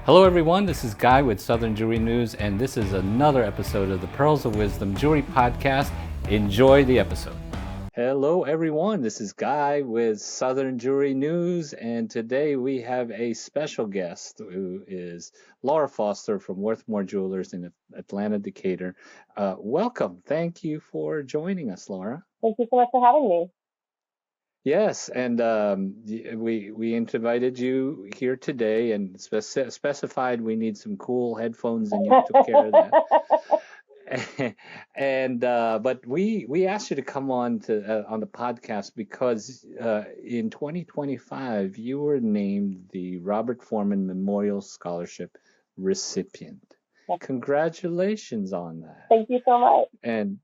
Hello everyone, this is Guy with Southern Jewelry News, and this is another episode of the Pearls of Wisdom Jewelry Podcast. Enjoy the episode. Hello everyone, this is Guy with Southern Jewelry News, and today we have a special guest who is Laura Foster from Worthmore Jewelers in Atlanta, Decatur. Welcome. Thank you for joining us, Laura. Thank you so much for having me. Yes, and we invited you here today and specified we need some cool headphones, and you took care of that. And but we asked you to come on the podcast because in 2025 you were named the Robert Foreman Memorial Scholarship recipient. Congratulations on that. Thank you so much. And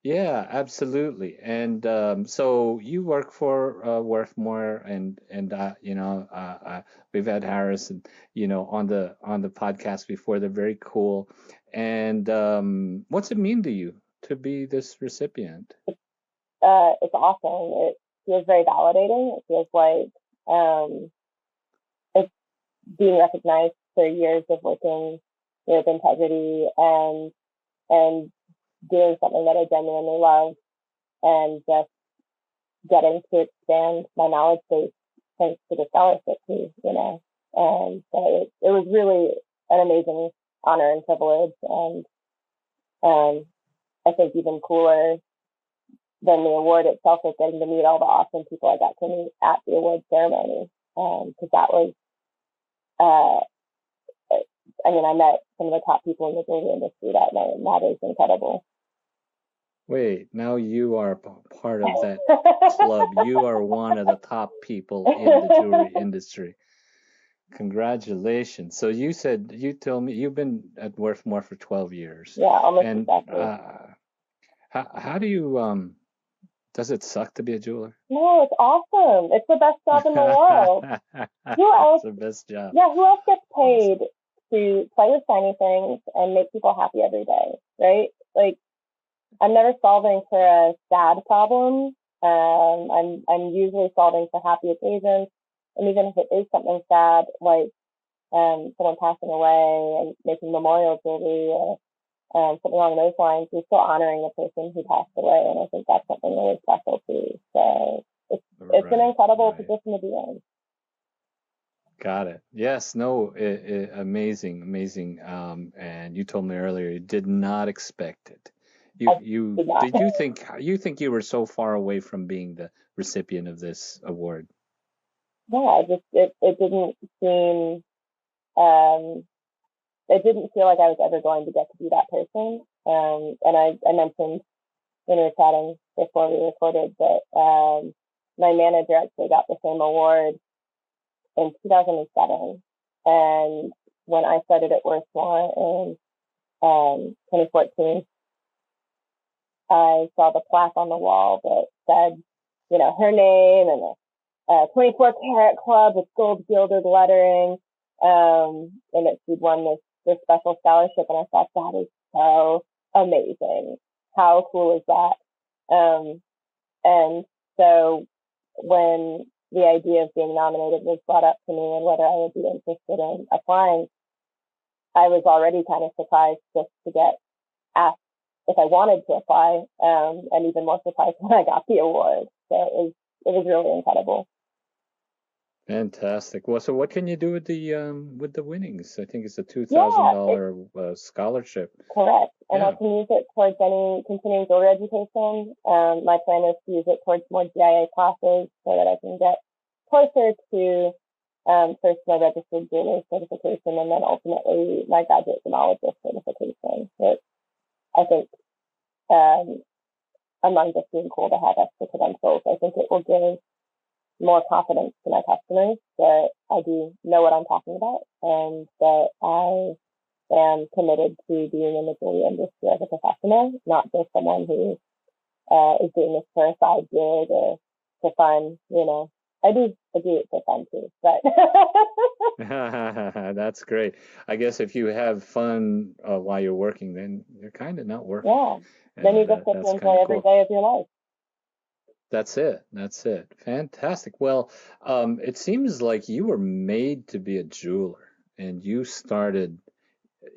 yeah, absolutely. And so you work for Worthmore, and we've had Harris and on the podcast before. They're very cool. And what's it mean to you to be this recipient? It's awesome. It feels very validating. It feels like it's being recognized for years of working with integrity and doing something that I genuinely love, and just getting to expand my knowledge base thanks to the scholarship too, And so it was really an amazing honor and privilege, and I think even cooler than the award itself is getting to meet all the awesome people I got to meet at the award ceremony, because that was I met some of the top people in the jewelry industry that night, and that is incredible. Wait, now you are part of that club. You are one of the top people in the jewelry industry. Congratulations. So you told me you've been at Worthmore for 12 years. Yeah, almost and, exactly. How do you, does it suck to be a jeweler? No, it's awesome. It's the best job in the world. It's the best job. Yeah, who else gets paid to play with shiny things and make people happy every day, right? Like, I'm never solving for a sad problem. I'm usually solving for happy occasions, and even if it is something sad, like someone passing away and making memorial jewelry or something along those lines, you're still honoring the person who passed away, and I think that's something really special too. So it's an incredible position to be in. Got it. Yes. No. Amazing. And you told me earlier you did not expect it. Did you think you were so far away from being the recipient of this award? Yeah, it didn't seem it didn't feel like I was ever going to get to be that person. And I mentioned when we were chatting before we recorded that my manager actually got the same award in 2007, and when I started at Worthmore in 2014. I saw the plaque on the wall that said, her name and a 24 karat club with gold gilded lettering, and that she'd won this special scholarship. And I thought, that is so amazing. How cool is that? And so when the idea of being nominated was brought up to me and whether I would be interested in applying, I was already kind of surprised just to get asked if I wanted to apply, and even more surprised when I got the award. So it was really incredible. Fantastic. Well, so what can you do with the winnings? I think it's a $2,000 scholarship. Correct, and I can use it towards any continuing jewelry education. My plan is to use it towards more GIA classes so that I can get closer to first my registered jeweler certification, and then ultimately my graduate gemologist certification. So I think among just being cool to have extra credentials, I think it will give more confidence to my customers that I do know what I'm talking about, and that I am committed to being in the jewelry industry as a professional, not just someone who is doing this for a side gig or for fun. I do it for fun too, but That's great. I guess if you have fun while you're working, then you're kind of not working. Yeah. Then you just get to enjoy every day of your life. That's it. Fantastic. Well, it seems like you were made to be a jeweler. and you started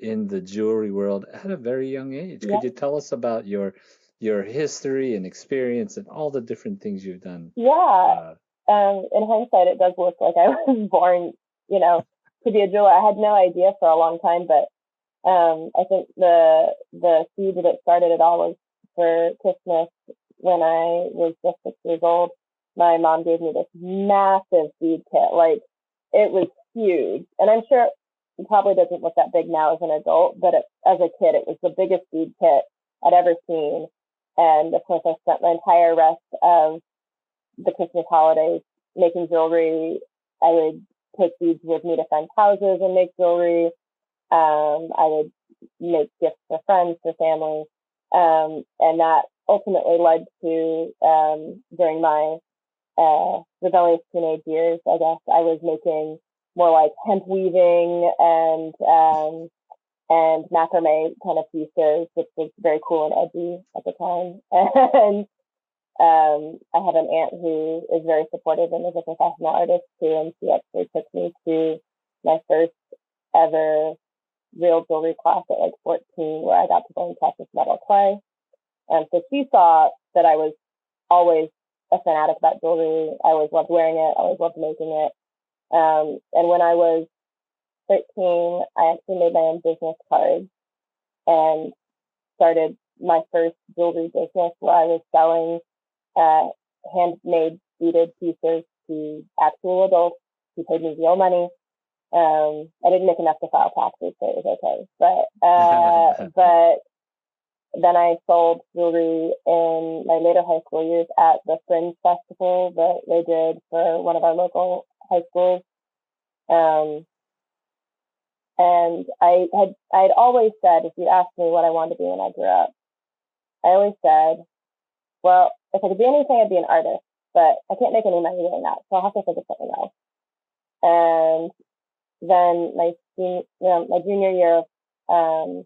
in the jewelry world at a very young age. Yeah. Could you tell us about your history and experience and all the different things you've done? Yeah. In hindsight, it does look like I was born, to be a jeweler. I had no idea for a long time, but I think the seed that started it all was for Christmas when I was just 6 years old. My mom gave me this massive seed kit. Like, it was huge. And I'm sure it probably doesn't look that big now as an adult, but as a kid, it was the biggest seed kit I'd ever seen. And of course, I spent my entire rest of the Christmas holidays making jewelry. I would take beads with me to friends' houses and make jewelry. I would make gifts for friends, for family. And that ultimately led to, during my rebellious teenage years, I guess, I was making more like hemp weaving and macrame kind of pieces, which was very cool and edgy at the time. And I have an aunt who is very supportive and is a professional artist too, and she actually took me to my first ever real jewelry class at like 14, where I got to go and practice metal clay. And so she saw that I was always a fanatic about jewelry. I always loved wearing it. I always loved making it. And when I was 13, I actually made my own business card and started my first jewelry business where I was selling handmade beaded pieces to actual adults who paid me real money. I didn't make enough to file taxes, so it was okay. But then I sold jewelry in my later high school years at the Fringe Festival that they did for one of our local high schools. And I'd always said, if you asked me what I wanted to be when I grew up, I always said, well, if I could be anything, I'd be an artist, but I can't make any money doing that, so I'll have to think of something else. And then my junior year of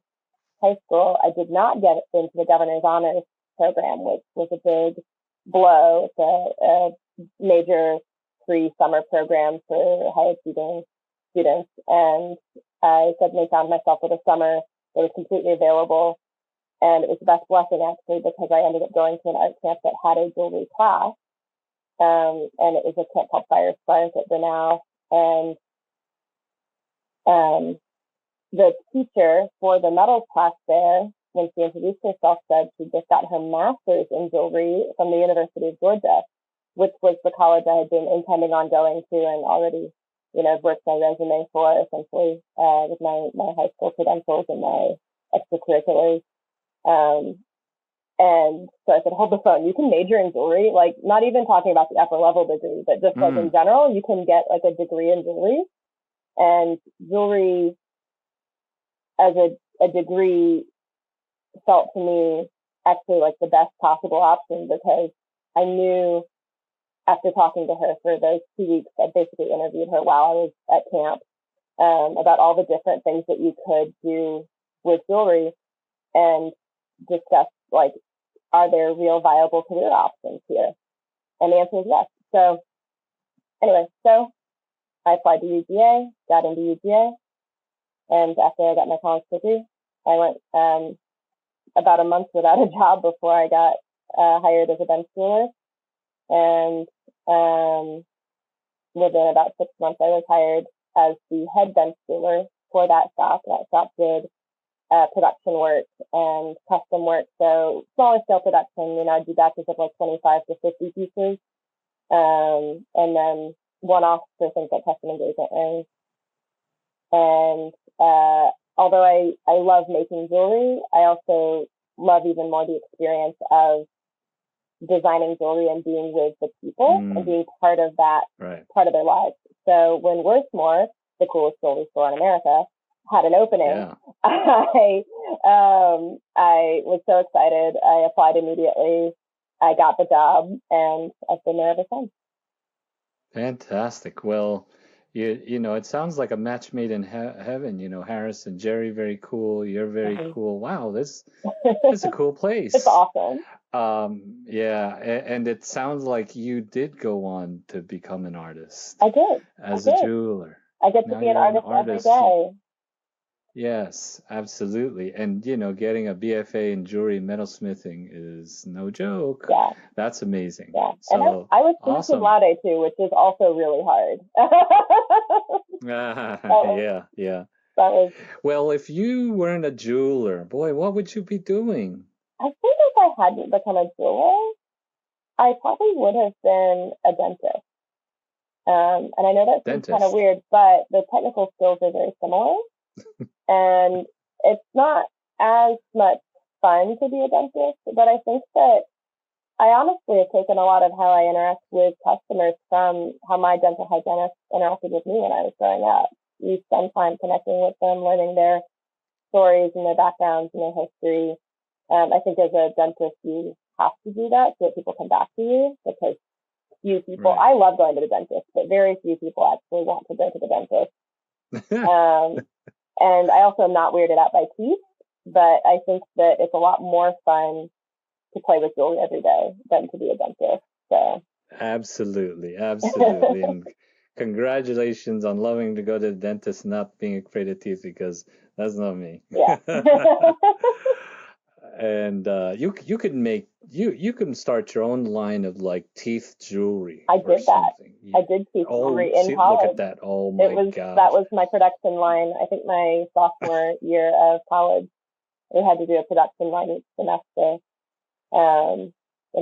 high school, I did not get into the Governor's Honors Program, which was a big blow. It's a major free summer program for high achieving students. And I suddenly found myself with a summer that was completely available. And it was the best blessing, actually, because I ended up going to an art camp that had a jewelry class. And it was a camp called Flourished at Brunel. And the teacher for the metals class there, when she introduced herself, said she just got her master's in jewelry from the University of Georgia, which was the college I had been intending on going to and already, worked my resume for, essentially, with my high school credentials and my extracurriculars. And so I said, hold the phone. You can major in jewelry, like not even talking about the upper level degree, but just like in general, you can get like a degree in jewelry. And jewelry as a degree felt to me actually like the best possible option, because I knew after talking to her for those 2 weeks, I basically interviewed her while I was at camp, about all the different things that you could do with jewelry, and discuss like, are there real viable career options here? And the answer is yes. So anyway, I applied to UGA, got into UGA, and after I got my college degree, I went about a month without a job before I got hired as a bench jeweler. And within about 6 months, I was hired as the head bench jeweler for that shop. That shop did production work and custom work, so smaller scale production. I'd do batches of like 25 to 50 pieces, and then one-offs for things like custom engagement rings. And although I love making jewelry, I also love even more the experience of designing jewelry and being with the people and being part of that, part of their lives. So when Worthmore, the coolest jewelry store in America, had an opening, I was so excited. I applied immediately. I got the job, and I've been there ever since. Fantastic. Well, it sounds like a match made in heaven. Harris and Jerry, very cool. You're very cool. Wow, this is a cool place. It's awesome. Yeah, and it sounds like you did go on to become an artist. I did. As a jeweler. I get to Now be an you're an artist every artist. day. Yes, absolutely. And getting a BFA in jewelry metalsmithing is no joke. Yeah, That's amazing. yeah. And So I was summa cum awesome. laude too, which is also really hard. Yeah, yeah. That was. Well, if you weren't a jeweler, boy, what would you be doing? I think if I hadn't become a jeweler, I probably would have been a dentist. And I know that seems kind of Dentist. weird, but the technical skills are very similar. And it's not as much fun to be a dentist, but I think that I honestly have taken a lot of how I interact with customers from how my dental hygienist interacted with me when I was growing up. You spend time connecting with them, learning their stories and their backgrounds and their history. I think as a dentist, you have to do that so that people come back to you, because few people, Right. I love going to the dentist, but very few people actually want to go to the dentist. Um, and I also am not weirded out by teeth, but I think that it's a lot more fun to play with jewelry every day than to be a dentist. So, Absolutely, absolutely. And congratulations on loving to go to the dentist, not being afraid of teeth, because that's not me. yeah. And you could make you can start your own line of like teeth jewelry I or did that. something. I did teeth Oh, jewelry in see, look at college. that. Oh It my was That gosh. was my production line. I think my sophomore year of college, we had to do a production line each semester. And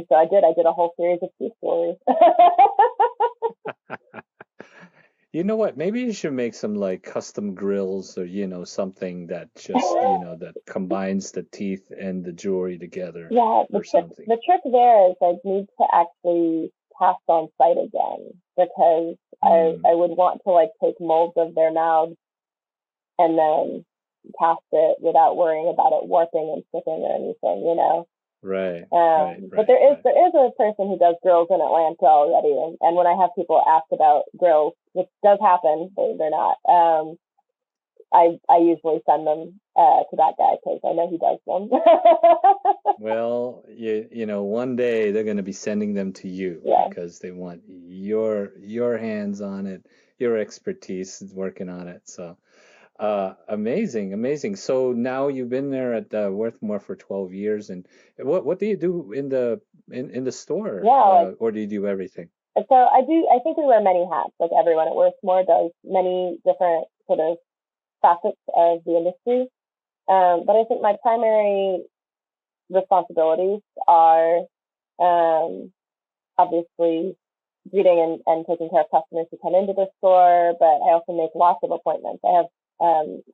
so I did. I did a whole series of teeth jewelry. You know what? Maybe you should make some like custom grills or something that just, that combines the teeth and the jewelry together Yeah, or something. the trick there is I need to actually cast on site again, because I Mm, would want to like take molds of their mouths and then cast it without worrying about it warping and sticking or anything. right, right, But right, right. there is a person who does grills in Atlanta already, and when I have people ask about grills, which does happen, they're not. I usually send them to that guy because I know he does them. Well, one day they're going to be sending them to you Yeah. because they want your hands on it, your expertise working on it. So, amazing, amazing. So now you've been there at Worthmore for 12 years, and what do you do in the store, Yeah, like, or do you do everything? so I do. I think we wear many hats. Like everyone at Worthmore does many different sort of facets of the industry. But I think my primary responsibilities are obviously greeting and taking care of customers who come into the store. But I also make lots of appointments. I have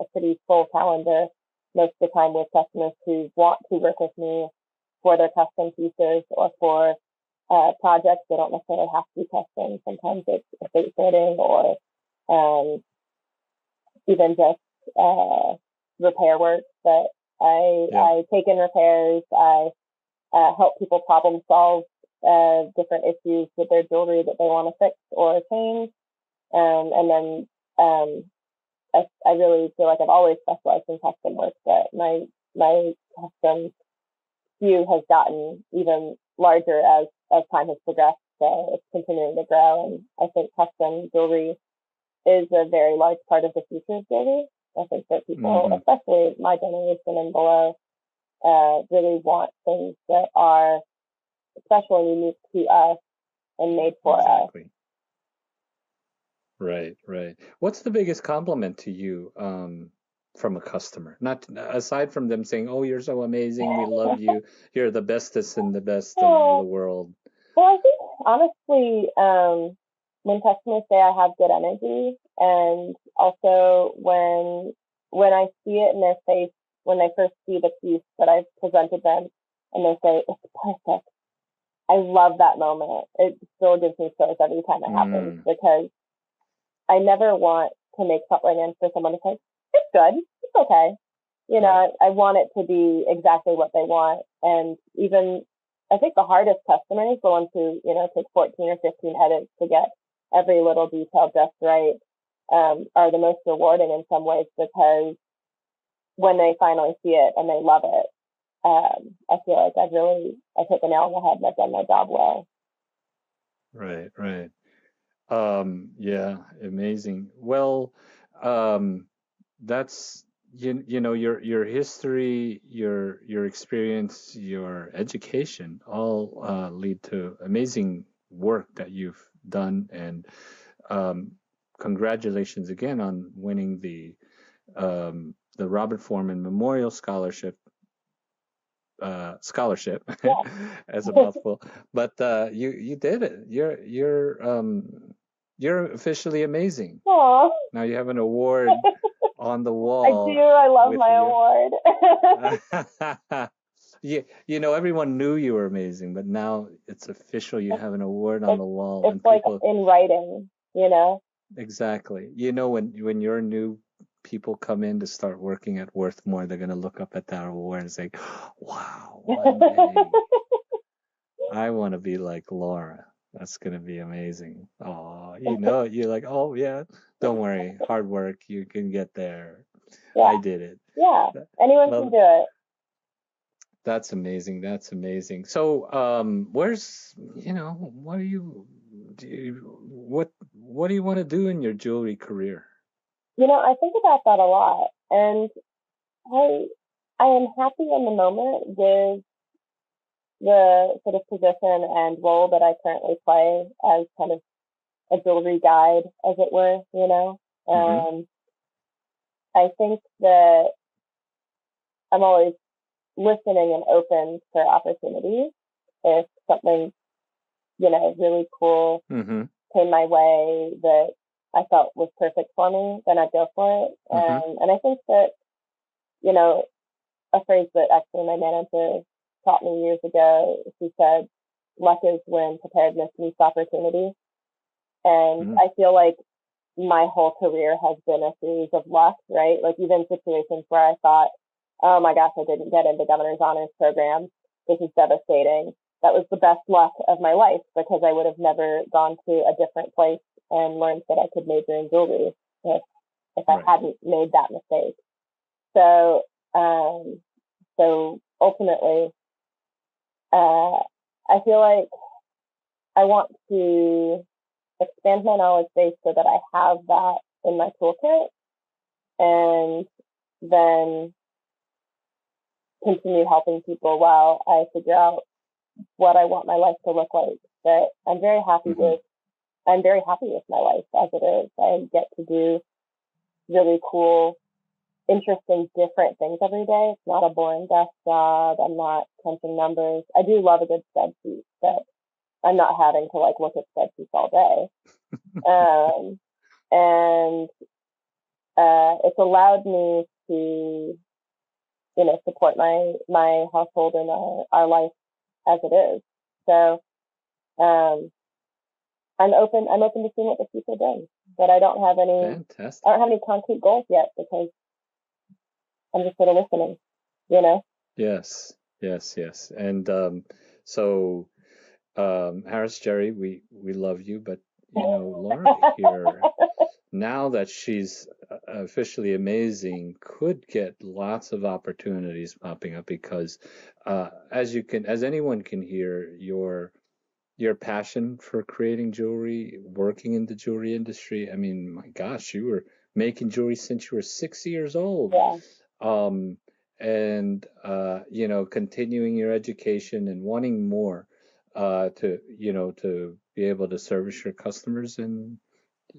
a pretty full calendar most of the time with customers who want to work with me for their custom pieces or for projects. They don't necessarily have to be custom. Sometimes it's estate sorting or um, even just repair work. But Yeah. I take in repairs. I help people problem solve different issues with their jewelry that they want to fix or change. And then I really feel like I've always specialized in custom work, but my custom SKU has gotten even larger as time has progressed. So it's continuing to grow, and I think custom jewelry is a very large part of the future of jewelry. I think that people, Hmm. especially my generation and below, really want things that are special and unique to us and made for us. Exactly. Right, right. What's the biggest compliment to you from a customer? Not aside from them saying, "Oh, you're so amazing. We love you. You're the bestest and the best of the Well, world." I think honestly, when customers say I have good energy, and also when I see it in their face when they first see the piece that I've presented them, and they say it's perfect. I love that moment. It still gives me chills every time it happens, Mm, because I never want to make something and for someone to say, it's good, it's okay. right. I want it to be exactly what they want. And even, I think the hardest customers, the ones who, take 14 or 15 edits to get every little detail just right, are the most rewarding in some ways, because when they finally see it and they love it, I feel like I've hit the nail on the head and I've done my job well. Right, right. Yeah, amazing. Well, um, that's you know your history, your experience, your education all lead to amazing work that you've done, and um, congratulations again on winning the Robert Foreman Memorial Scholarship Yeah. as a mouthful, but you did it. You're officially amazing. Aw, Now you have an award on the I do. wall I love with my your. award. You know everyone knew you were amazing, but now it's official. You have an award on it's the wall, it's and like people. in writing, you know? Exactly. You know, when your new people come in to start working at Worthmore, they're gonna look up at that award and say, "Wow, one day I want to be like Laura." That's gonna be amazing. Oh, you know, you're like, "Oh yeah, don't worry, hard work, you can get there. Yeah. I did it." Yeah. That- Anyone can Well, do it. that's amazing. That's amazing. So, where's, what what do you want to do in your jewelry career? I think about that a lot, and I I am happy in the moment with the sort of position and role that I currently play as kind of a jewelry guide, as it were. Mm-hmm. I think that I'm always listening and open for opportunities. If something, really cool Mm-hmm. came my way that I felt was perfect for me, then I'd go for it. Mm-hmm. And I think that, you know, a phrase that actually my manager taught me years ago, she said, luck is when preparedness meets opportunity. And Mm-hmm. I feel like my whole career has been a series of luck, right? Like even situations where I thought, oh my gosh, I didn't get into Governor's Honors Program. This is devastating. That was the best luck of my life because I would have never gone to a different place and learned that I could major in jewelry if, if I Right. hadn't made that mistake. So, um, so ultimately, uh, I feel like I want to expand my knowledge base so that I have that in my toolkit and then continue helping people while I figure out what I want my life to look like. But Mm-hmm. I'm very happy with my life as it is. I get to do really cool, interesting, different things every day. It's not a boring desk job. I'm not crunching numbers. I do love a good spreadsheet, but I'm not having to like look at spreadsheets all day. Um, and it's allowed me to, support my household and our life as it is. So um, I'm open to seeing what the future brings. But I Fantastic. don't have any concrete goals yet because I'm just sort of listening. You know. Yes. Yes. Yes. And so Harris Jerry, we love you, but Laura here, now that she's officially amazing, could get lots of opportunities popping up because as anyone can hear, your passion for creating jewelry, working in the jewelry industry. I mean, my gosh, you were making jewelry since you were 6 years old. Yeah. Um, and continuing your education and wanting more to be able to service your customers and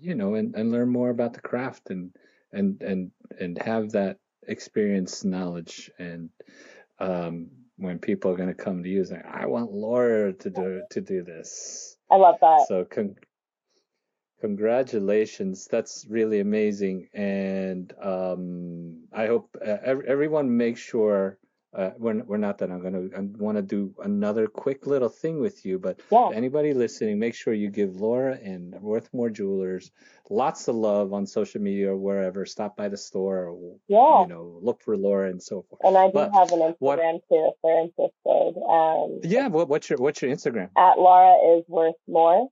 and learn more about the craft and and and have that experience knowledge and um, when people are going to come to you saying, I want Laura to do this. I love that. So congratulations. That's really amazing. And I hope everyone make sure we're not that I want to do another quick little thing with you, but Yeah. anybody listening, make sure you give Laura and Worthmore Jewelers lots of love on social media or wherever. Stop by the store or Yeah. look for Laura and so forth. And I do But have an what Instagram too if they're interested. yeah, what's your Instagram? At Laura is worth more.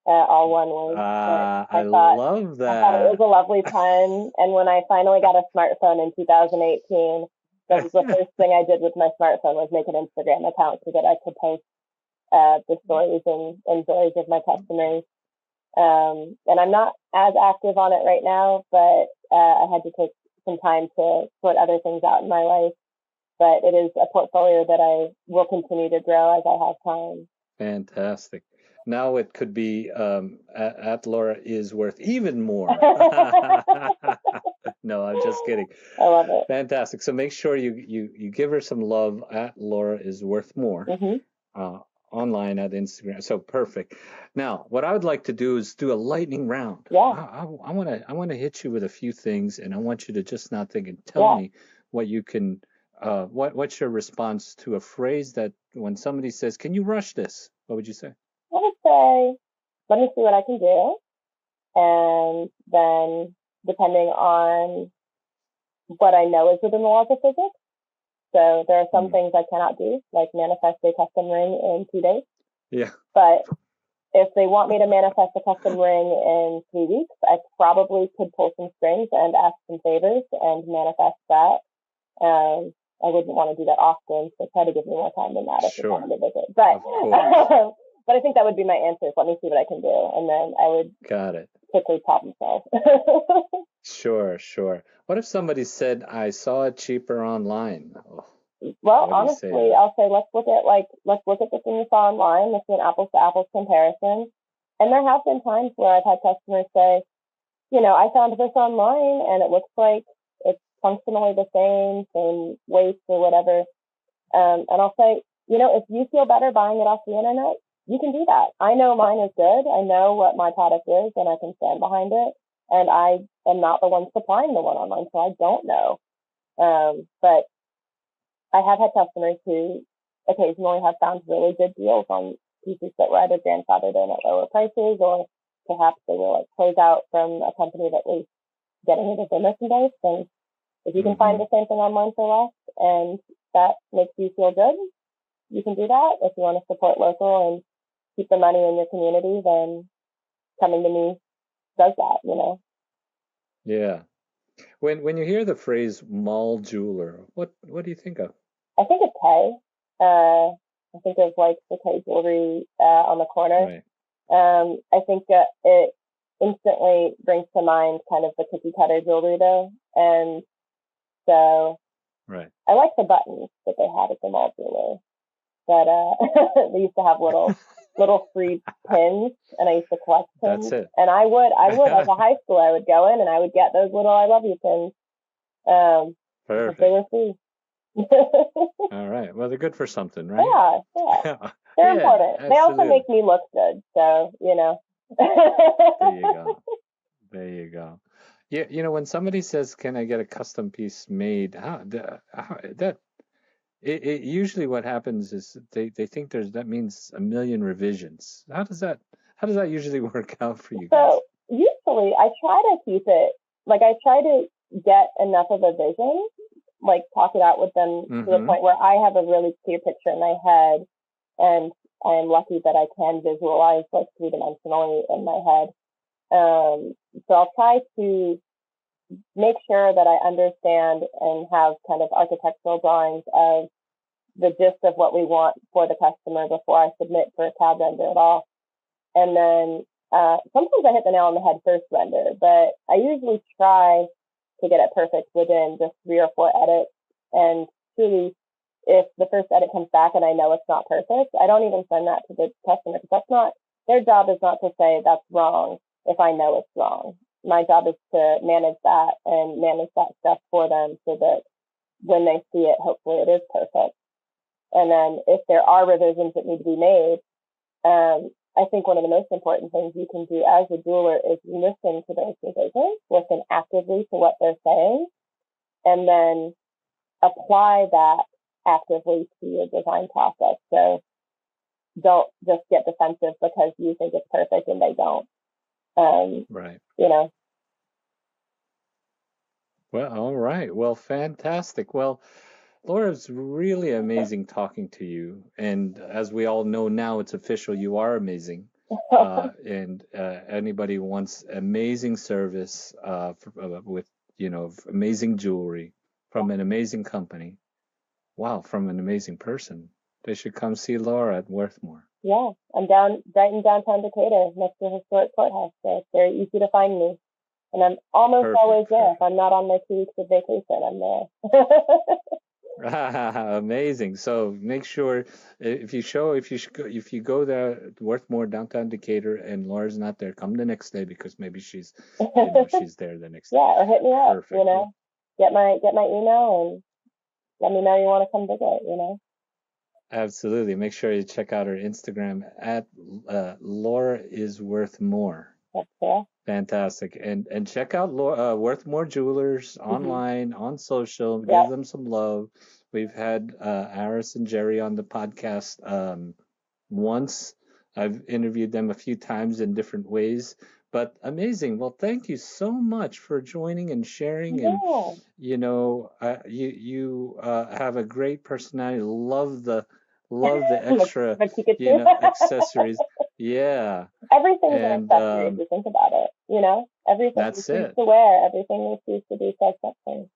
All one word. But I love I thought it was that. a lovely pun. And when I finally got a smartphone in 2018, that was the first thing I did with my smartphone was make an Instagram account so that I could post the stories and joys of my customers. And I'm not as active on it right now, but I had to take some time to sort other things out in my life. But it is a portfolio that I will continue to grow as I have time. Fantastic. Now it could be at Laura is worth even more. No, I'm just kidding. I love it. Fantastic. So make sure you give her some love at Laura is worth more online at Instagram. So perfect. Now, what I would like to do is do a lightning round. Yeah. I want to hit you with a few things, and I want you to just not think and tell me what you can. What's your response to a phrase that when somebody says, "Can you rush this?" What would you say? I would say, let me see what I can do. And then, depending on what I know is within the laws of physics, so there are some things I cannot do, like manifest a custom ring in 2 days. Yeah. But if they want me to manifest a custom ring in 3 weeks, I probably could pull some strings and ask some favors and manifest that. I wouldn't want to do that often, so try to give me more time than that if you're coming to visit. But but I think that would be my answer. Let me see what I can do, and then I would quickly problem solve. Sure. What if somebody said, "I saw it cheaper online"? Well, honestly, I'll say let's look at the thing you saw online. Let's do an apples to apples comparison. And there have been times where I've had customers say, I found this online and it looks like it's functionally the same weight or whatever. And I'll say, if you feel better buying it off the internet, you can do that. I know mine is good. I know what my product is and I can stand behind it. And I am not the one supplying the one online, so I don't know. But I have had customers who occasionally have found really good deals on pieces that were either grandfathered in at lower prices, or perhaps they were like closeout from a company that was getting rid of their merchandise. And if you can find the same thing online for less and that makes you feel good, you can do that. If you want to support local and keep the money in your community, then coming to me does that, Yeah. When you hear the phrase mall jeweler, what do you think of? I think of Kay. I think of like the Kay jewelry on the corner. Right. I think it instantly brings to mind kind of the cookie cutter jewelry though, and so I like the buttons that they had at the mall jeweler. That they used to have little free pins, and I used to collect pins. That's it. And I would as a high school, I would go in and I would get those little "I love you" pins. Perfect. They were free. All right. Well, they're good for something, right? Yeah. They're important. Absolutely. They also make me look good, so There you go. Yeah, when somebody says, "Can I get a custom piece made?" Usually what happens is they think that means a million revisions. How does that usually work out for you guys? So usually I try to keep it, I try to get enough of a vision, talk it out with them to the point where I have a really clear picture in my head, and I am lucky that I can visualize 3-dimensionally in my head. So I'll try to make sure that I understand and have kind of architectural drawings of the gist of what we want for the customer before I submit for a CAD render at all. And then sometimes I hit the nail on the head first render, but I usually try to get it perfect within just 3 or 4 edits. And truly, if the first edit comes back and I know it's not perfect, I don't even send that to the customer, because that's not their job. Is not to say that's wrong if I know it's wrong. My job is to manage that and manage that stuff for them, so that when they see it, hopefully it is perfect. And then if there are revisions that need to be made, I think one of the most important things you can do as a jeweler is listen to those revisions, listen actively to what they're saying, and then apply that actively to your design process. So don't just get defensive because you think it's perfect and they don't. Right. Well, all right. Well, fantastic. Well, Laura, it's really amazing talking to you. And as we all know now, it's official. You are amazing. And anybody who wants amazing service with, amazing jewelry from an amazing company. Wow, from an amazing person. They should come see Laura at Worthmore. Yeah, I'm right in downtown Decatur, next to the historic courthouse. So it's very easy to find me. And I'm almost always there. If I'm not on my 2 weeks of vacation, I'm there. Amazing. So make sure if you go there to Worthmore, downtown Decatur, and Laura's not there, come the next day because maybe she's she's there the next day. Yeah, or hit me up. Perfect. Get my email and let me know you want to come visit. Absolutely. Make sure you check out her Instagram at Laura is Worth More. That's correct. Fantastic. And check out Worthmore Jewelers online, on social. Give them some love. We've had Aris and Jerry on the podcast once. I've interviewed them a few times in different ways. But amazing. Well, thank you so much for joining and sharing. And, you have a great personality. Love the extra, accessories. Yeah. Everything is an accessory if you think about it. Everything we choose to wear, everything we choose to do says something.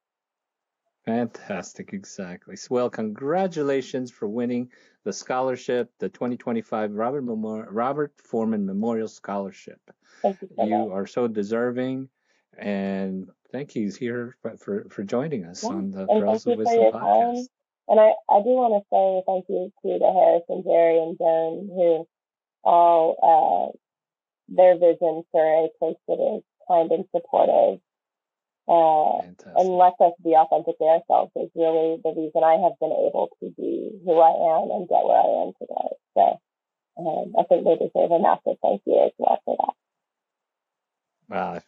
Fantastic. Exactly. Well, congratulations for winning the scholarship, the 2025 Robert Foreman Memorial Scholarship. Thank you so much. You are so deserving, and thank you here for joining us on the Pearls of Wisdom podcast. And I do want to say thank you to the Harris and Jerry and Joan, who all their vision for a place that is kind and supportive and lets us be authentically ourselves is really the reason I have been able to be who I am and get where I am today. So I think they deserve a massive thank you as well for that. Wow.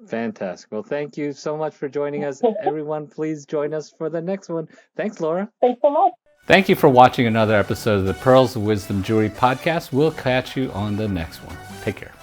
Fantastic. Well, thank you so much for joining us. Everyone, please join us for the next one. Thanks, Laura. Thanks so much. Thank you for watching another episode of the Pearls of Wisdom Jewelry podcast. We'll catch you on the next one. Take care.